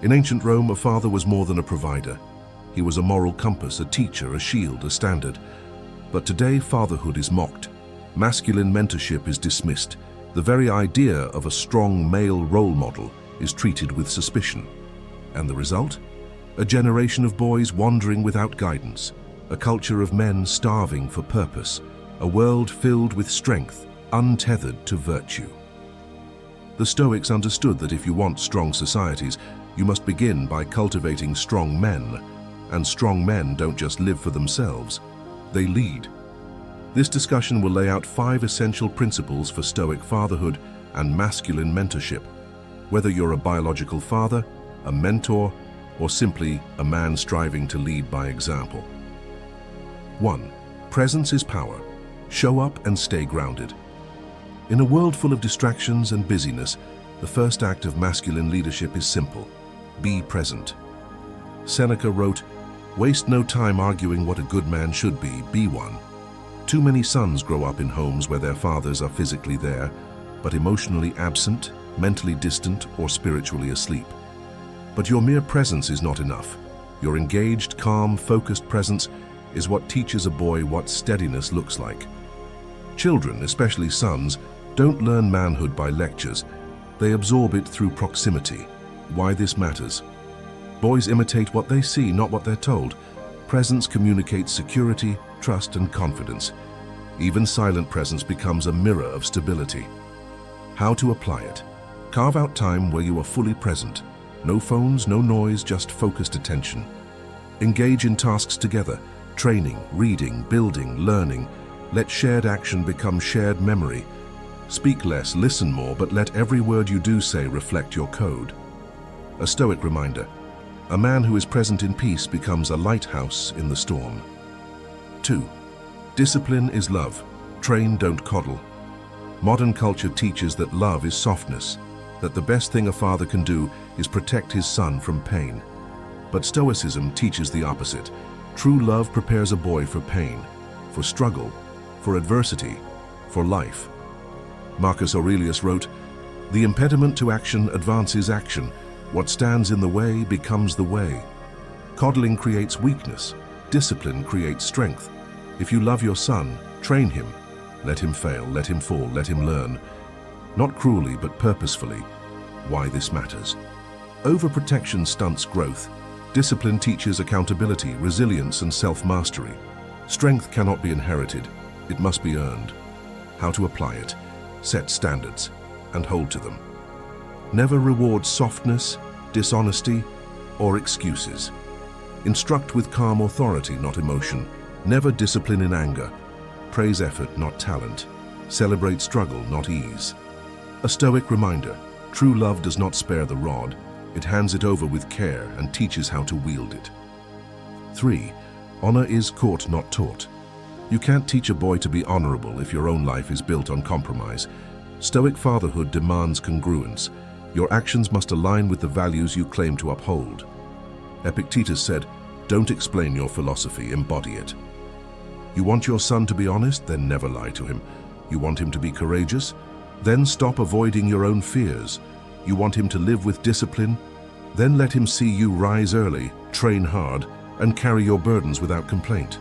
In ancient Rome, a father was more than a provider. He was a moral compass, a teacher, a shield, a standard. But today, fatherhood is mocked. Masculine mentorship is dismissed. The very idea of a strong male role model is treated with suspicion. And the result? A generation of boys wandering without guidance, a culture of men starving for purpose, a world filled with strength, untethered to virtue. The Stoics understood that if you want strong societies, you must begin by cultivating strong men. And strong men don't just live for themselves, they lead. This discussion will lay out 5 essential principles for Stoic fatherhood and masculine mentorship, whether you're a biological father, a mentor, or simply a man striving to lead by example. 1. Presence is power. Show up and stay grounded. In a world full of distractions and busyness, the first act of masculine leadership is simple: be present. Seneca wrote, "Waste no time arguing what a good man should be one." Too many sons grow up in homes where their fathers are physically there, but emotionally absent, mentally distant, or spiritually asleep. But your mere presence is not enough. Your engaged, calm, focused presence is what teaches a boy what steadiness looks like. Children, especially sons, don't learn manhood by lectures. They absorb it through proximity. Why this matters? Boys imitate what they see, not what they're told. Presence communicates security, trust, and confidence. Even silent presence becomes a mirror of stability. How to apply it? Carve out time where you are fully present. No phones, no noise, just focused attention. Engage in tasks together: training, reading, building, learning. Let shared action become shared memory. Speak less, listen more, but let every word you do say reflect your code. A Stoic reminder: a man who is present in peace becomes a lighthouse in the storm. 2. Discipline is love. Train, don't coddle. Modern culture teaches that love is softness, that the best thing a father can do is protect his son from pain. But Stoicism teaches the opposite. True love prepares a boy for pain, for struggle, for adversity, for life. Marcus Aurelius wrote, "The impediment to action advances action. What stands in the way becomes the way." Coddling creates weakness. Discipline creates strength. If you love your son, train him. Let him fail, let him fall, let him learn. Not cruelly, but purposefully. Why this matters? Overprotection stunts growth. Discipline teaches accountability, resilience, and self-mastery. Strength cannot be inherited. It must be earned. How to apply it? Set standards and hold to them. Never reward softness, dishonesty, or excuses. Instruct with calm authority, not emotion. Never discipline in anger. Praise effort, not talent. Celebrate struggle, not ease. A Stoic reminder: true love does not spare the rod. It hands it over with care and teaches how to wield it. 3. Honor is caught, not taught. You can't teach a boy to be honorable if your own life is built on compromise. Stoic fatherhood demands congruence. Your actions must align with the values you claim to uphold. Epictetus said, "Don't explain your philosophy, embody it." You want your son to be honest? Then never lie to him. You want him to be courageous? Then stop avoiding your own fears. You want him to live with discipline? Then let him see you rise early, train hard, and carry your burdens without complaint.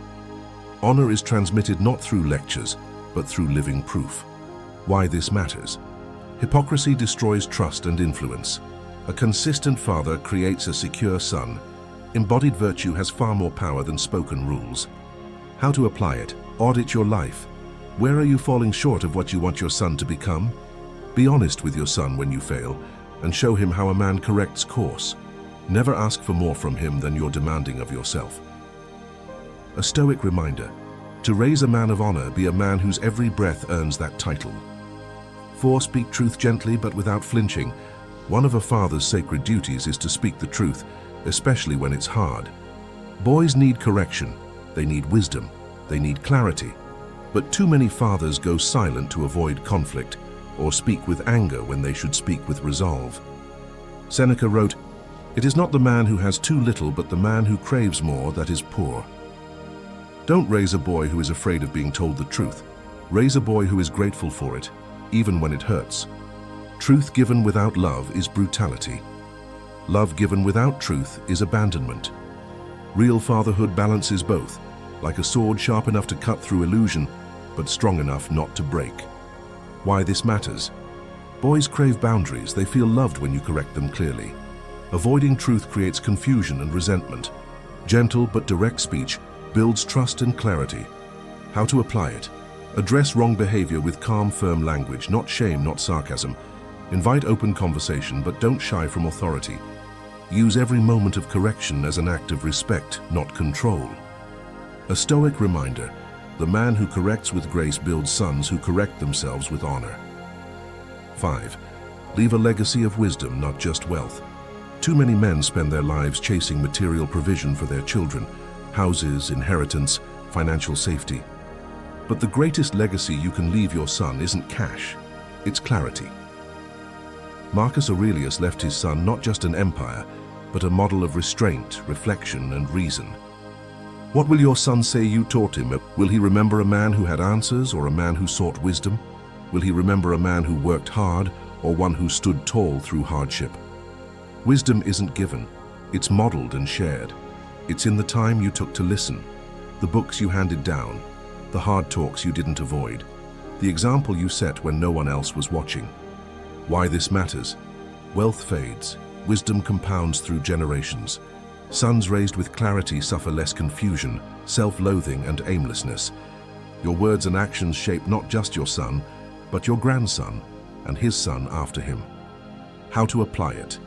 Honor is transmitted not through lectures, but through living proof. Why this matters? Hypocrisy destroys trust and influence. A consistent father creates a secure son. Embodied virtue has far more power than spoken rules. How to apply it? Audit your life. Where are you falling short of what you want your son to become? Be honest with your son when you fail, and show him how a man corrects course. Never ask for more from him than you're demanding of yourself. A Stoic reminder: to raise a man of honor, be a man whose every breath earns that title. 4. Speak truth gently but without flinching. One of a father's sacred duties is to speak the truth, especially when it's hard. Boys need correction, they need wisdom, they need clarity. But too many fathers go silent to avoid conflict, or speak with anger when they should speak with resolve. Seneca wrote, "It is not the man who has too little, but the man who craves more that is poor." Don't raise a boy who is afraid of being told the truth. Raise a boy who is grateful for it, even when it hurts. Truth given without love is brutality. Love given without truth is abandonment. Real fatherhood balances both, like a sword sharp enough to cut through illusion, but strong enough not to break. Why this matters? Boys crave boundaries. They feel loved when you correct them clearly. Avoiding truth creates confusion and resentment. Gentle but direct speech builds trust and clarity. How to apply it? Address wrong behavior with calm, firm language, not shame, not sarcasm. Invite open conversation, but don't shy from authority. Use every moment of correction as an act of respect, not control. A Stoic reminder: the man who corrects with grace builds sons who correct themselves with honor. 5. Leave a legacy of wisdom, not just wealth. Too many men spend their lives chasing material provision for their children: houses, inheritance, financial safety. But the greatest legacy you can leave your son isn't cash, it's clarity. Marcus Aurelius left his son not just an empire, but a model of restraint, reflection, and reason. What will your son say you taught him? Will he remember a man who had answers or a man who sought wisdom? Will he remember a man who worked hard or one who stood tall through hardship? Wisdom isn't given, it's modeled and shared. It's in the time you took to listen, the books you handed down, the hard talks you didn't avoid, the example you set when no one else was watching. Why this matters? Wealth fades, wisdom compounds through generations. Sons raised with clarity suffer less confusion, self-loathing, and aimlessness. Your words and actions shape not just your son, but your grandson and his son after him. How to apply it?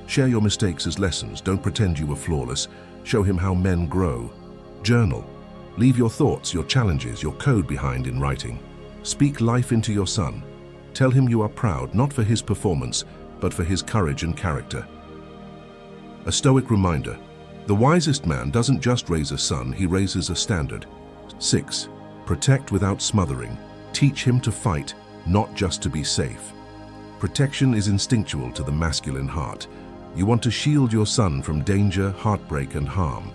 Share your mistakes as lessons. Don't pretend you were flawless. Show him how men grow. Journal. Leave your thoughts, your challenges, your code behind in writing. Speak life into your son. Tell him you are proud, not for his performance, but for his courage and character. A Stoic reminder: the wisest man doesn't just raise a son, he raises a standard. 6. Protect without smothering. Teach him to fight, not just to be safe. Protection is instinctual to the masculine heart. You want to shield your son from danger, heartbreak, and harm.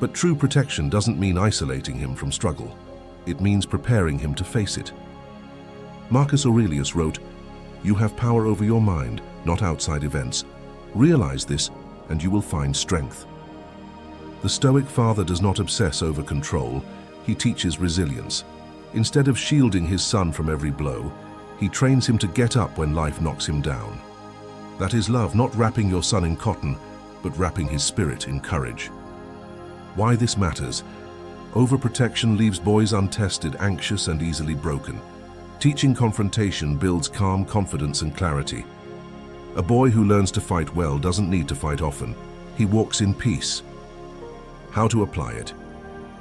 But true protection doesn't mean isolating him from struggle. It means preparing him to face it. Marcus Aurelius wrote, "You have power over your mind, not outside events. Realize this, and you will find strength." The Stoic father does not obsess over control, he teaches resilience. Instead of shielding his son from every blow, he trains him to get up when life knocks him down. That is love, not wrapping your son in cotton, but wrapping his spirit in courage. Why this matters? Overprotection leaves boys untested, anxious, and easily broken. Teaching confrontation builds calm, confidence, and clarity. A boy who learns to fight well doesn't need to fight often. He walks in peace. How to apply it?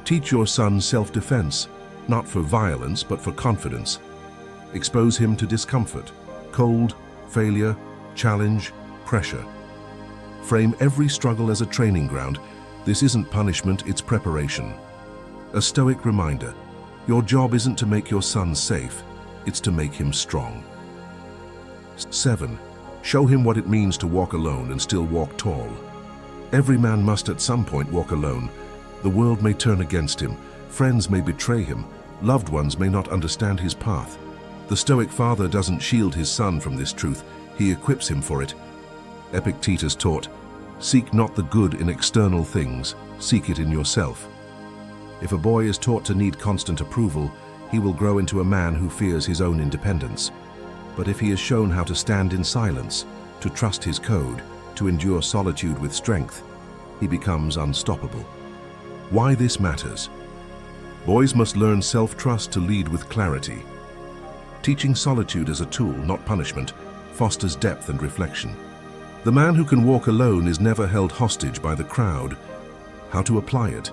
Teach your son self-defense, not for violence, but for confidence. Expose him to discomfort, cold, failure, challenge, pressure. Frame every struggle as a training ground. This isn't punishment, it's preparation. A Stoic reminder: your job isn't to make your son safe, it's to make him strong. 7. Show him what it means to walk alone and still walk tall. Every man must at some point walk alone. The world may turn against him, friends may betray him, loved ones may not understand his path. The Stoic father doesn't shield his son from this truth, he equips him for it. Epictetus taught, "Seek not the good in external things, seek it in yourself." If a boy is taught to need constant approval, he will grow into a man who fears his own independence. But if he is shown how to stand in silence, to trust his code, to endure solitude with strength, he becomes unstoppable. Why this matters? Boys must learn self-trust to lead with clarity. Teaching solitude as a tool, not punishment, fosters depth and reflection. The man who can walk alone is never held hostage by the crowd. How to apply it?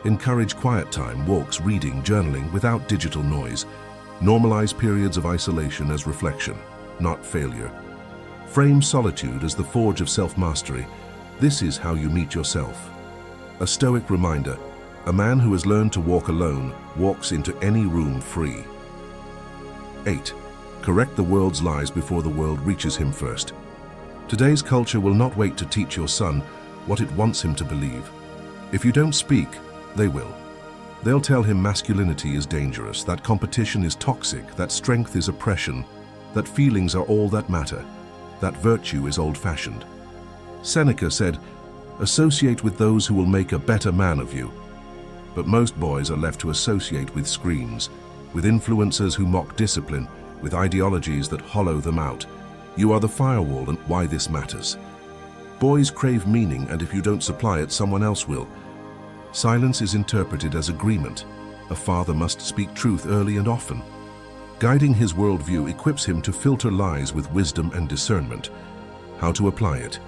Encourage quiet time, walks, reading, journaling without digital noise. Normalize periods of isolation as reflection, not failure. Frame solitude as the forge of self-mastery. This is how you meet yourself. A Stoic reminder: a man who has learned to walk alone walks into any room free. 8. Correct the world's lies before the world reaches him first. Today's culture will not wait to teach your son what it wants him to believe. If you don't speak, they will. They'll tell him masculinity is dangerous, that competition is toxic, that strength is oppression, that feelings are all that matter, that virtue is old-fashioned. Seneca said, "Associate with those who will make a better man of you." But most boys are left to associate with screens, with influencers who mock discipline, with ideologies that hollow them out. You are the firewall, and why this matters. Boys crave meaning, and if you don't supply it, someone else will. Silence is interpreted as agreement. A father must speak truth early and often. Guiding his worldview equips him to filter lies with wisdom and discernment. How to apply it?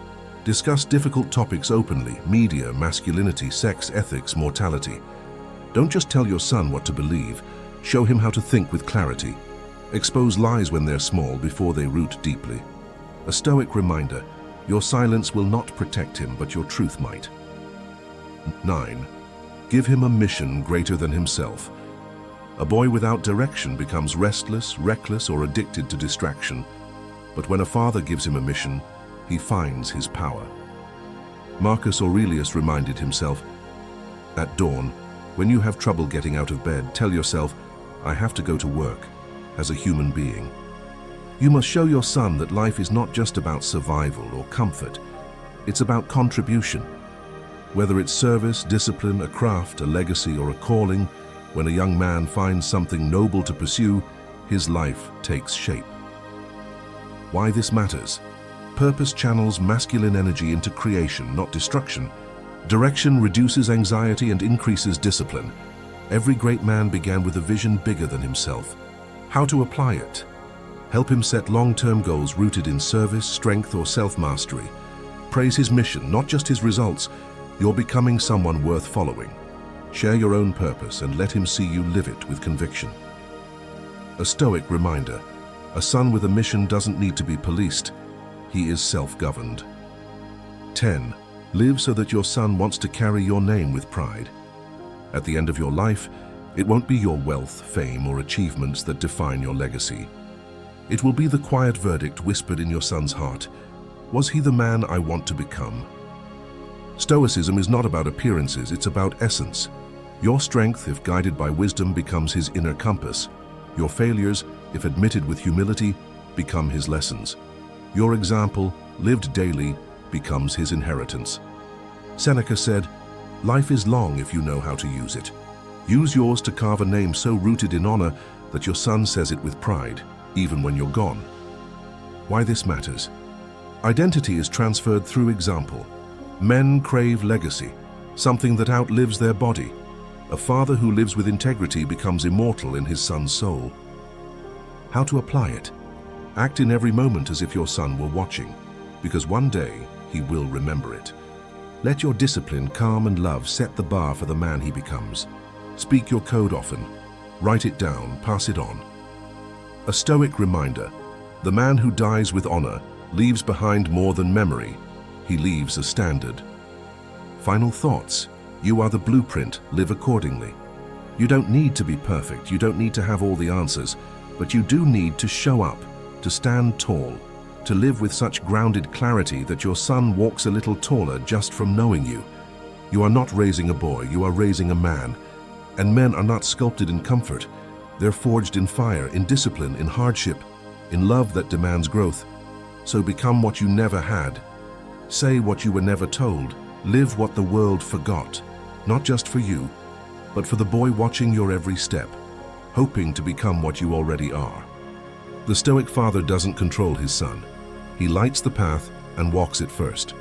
Discuss difficult topics openly: media, masculinity, sex, ethics, mortality. Don't just tell your son what to believe. Show him how to think with clarity. Expose lies when they're small before they root deeply. A Stoic reminder: your silence will not protect him, but your truth might. 9. Give him a mission greater than himself. A boy without direction becomes restless, reckless, or addicted to distraction. But when a father gives him a mission, he finds his power. Marcus Aurelius reminded himself, "At dawn, when you have trouble getting out of bed, tell yourself, 'I have to go to work,' as a human being." You must show your son that life is not just about survival or comfort. It's about contribution. Whether it's service, discipline, a craft, a legacy, or a calling, when a young man finds something noble to pursue, his life takes shape. Why this matters? Purpose channels masculine energy into creation, not destruction. Direction reduces anxiety and increases discipline. Every great man began with a vision bigger than himself. How to apply it? Help him set long-term goals rooted in service, strength, or self-mastery. Praise his mission, not just his results. You're becoming someone worth following. Share your own purpose and let him see you live it with conviction. A Stoic reminder: a son with a mission doesn't need to be policed. He is self-governed. 10. Live so that your son wants to carry your name with pride. At the end of your life, it won't be your wealth, fame, or achievements that define your legacy. It will be the quiet verdict whispered in your son's heart: was he the man I want to become? Stoicism is not about appearances, it's about essence. Your strength, if guided by wisdom, becomes his inner compass. Your failures, if admitted with humility, become his lessons. Your example, lived daily, becomes his inheritance. Seneca said, "Life is long if you know how to use it." Use yours to carve a name so rooted in honor that your son says it with pride, even when you're gone. Why this matters? Identity is transferred through example. Men crave legacy, something that outlives their body. A father who lives with integrity becomes immortal in his son's soul. How to apply it? Act in every moment as if your son were watching, because one day he will remember it. Let your discipline, calm, and love set the bar for the man he becomes. Speak your code often. Write it down, pass it on. A Stoic reminder: the man who dies with honor leaves behind more than memory. He leaves a standard. Final thoughts: you are the blueprint, live accordingly. You don't need to be perfect, you don't need to have all the answers, but you do need to show up, to stand tall, to live with such grounded clarity that your son walks a little taller just from knowing you. You are not raising a boy, you are raising a man. And men are not sculpted in comfort. They're forged in fire, in discipline, in hardship, in love that demands growth. So become what you never had. Say what you were never told. Live what the world forgot. Not just for you, but for the boy watching your every step, hoping to become what you already are. The Stoic father doesn't control his son. He lights the path and walks it first.